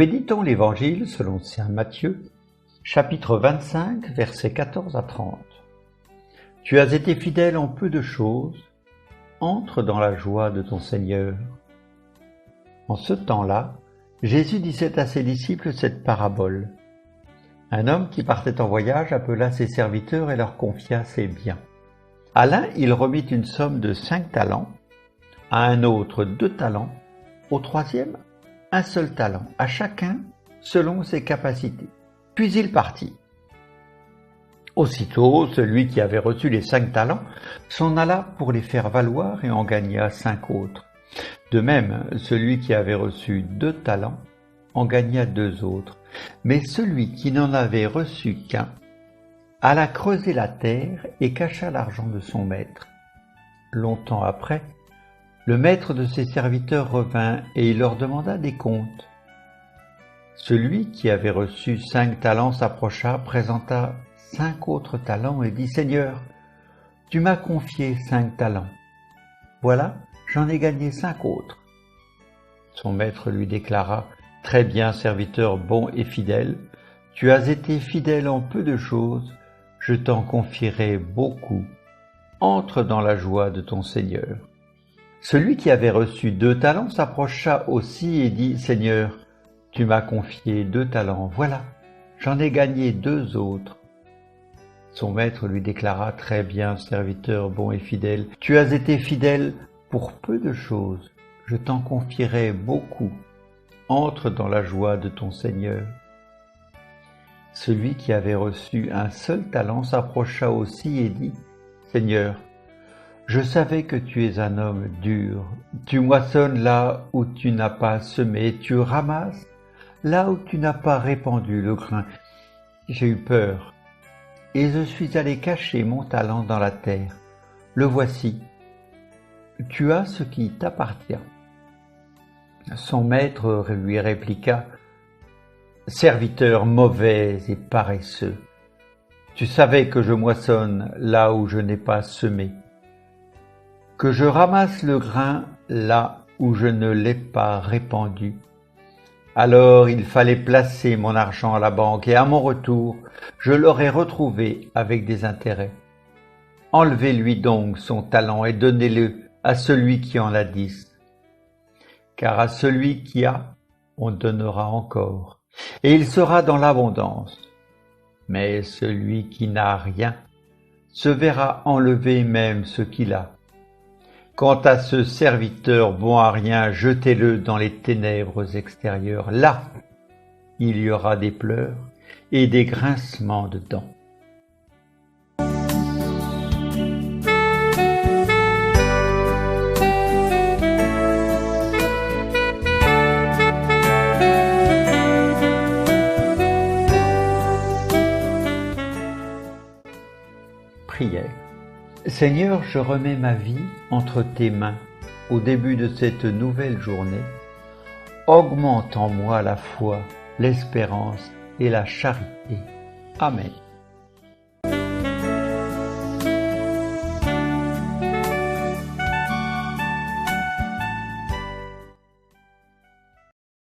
Méditons l'Évangile selon saint Matthieu, chapitre 25, versets 14 à 30. Tu as été fidèle en peu de choses, entre dans la joie de ton Seigneur. En ce temps-là, Jésus disait à ses disciples cette parabole. Un homme qui partait en voyage appela ses serviteurs et leur confia ses biens. À l'un, il remit une somme de 5 talents, à un autre 2 talents, au troisième, un seul talent, à chacun selon ses capacités. Puis il partit. Aussitôt, celui qui avait reçu les 5 talents s'en alla pour les faire valoir et en gagna 5 autres. De même, celui qui avait reçu 2 talents en gagna 2 autres. Mais celui qui n'en avait reçu qu'un alla creuser la terre et cacha l'argent de son maître. Longtemps après, le maître de ses serviteurs revint et il leur demanda des comptes. Celui qui avait reçu 5 talents s'approcha, présenta 5 autres talents et dit « Seigneur, tu m'as confié 5 talents. Voilà, j'en ai gagné 5 autres. » Son maître lui déclara « Très bien, serviteur bon et fidèle, tu as été fidèle en peu de choses, je t'en confierai beaucoup. Entre dans la joie de ton Seigneur. » Celui qui avait reçu 2 talents s'approcha aussi et dit « Seigneur, tu m'as confié 2 talents, voilà, j'en ai gagné 2 autres. » Son maître lui déclara « Très bien, serviteur bon et fidèle, tu as été fidèle pour peu de choses, je t'en confierai beaucoup. Entre dans la joie de ton Seigneur. » Celui qui avait reçu un seul talent s'approcha aussi et dit « Seigneur, je savais que tu es un homme dur. Tu moissonnes là où tu n'as pas semé, tu ramasses là où tu n'as pas répandu le grain. J'ai eu peur, et je suis allé cacher mon talent dans la terre. Le voici. Tu as ce qui t'appartient. » Son maître lui répliqua « Serviteur mauvais et paresseux, tu savais que je moissonne là où je n'ai pas semé, que je ramasse le grain là où je ne l'ai pas répandu. Alors il fallait placer mon argent à la banque et à mon retour, je l'aurais retrouvé avec des intérêts. Enlevez-lui donc son talent et donnez-le à celui qui en a 10. Car à celui qui a, on donnera encore, et il sera dans l'abondance. Mais celui qui n'a rien se verra enlever même ce qu'il a. Quant à ce serviteur bon à rien, jetez-le dans les ténèbres extérieures. Là, il y aura des pleurs et des grincements de dents. Prière. Seigneur, je remets ma vie entre tes mains au début de cette nouvelle journée. Augmente en moi la foi, l'espérance et la charité. Amen.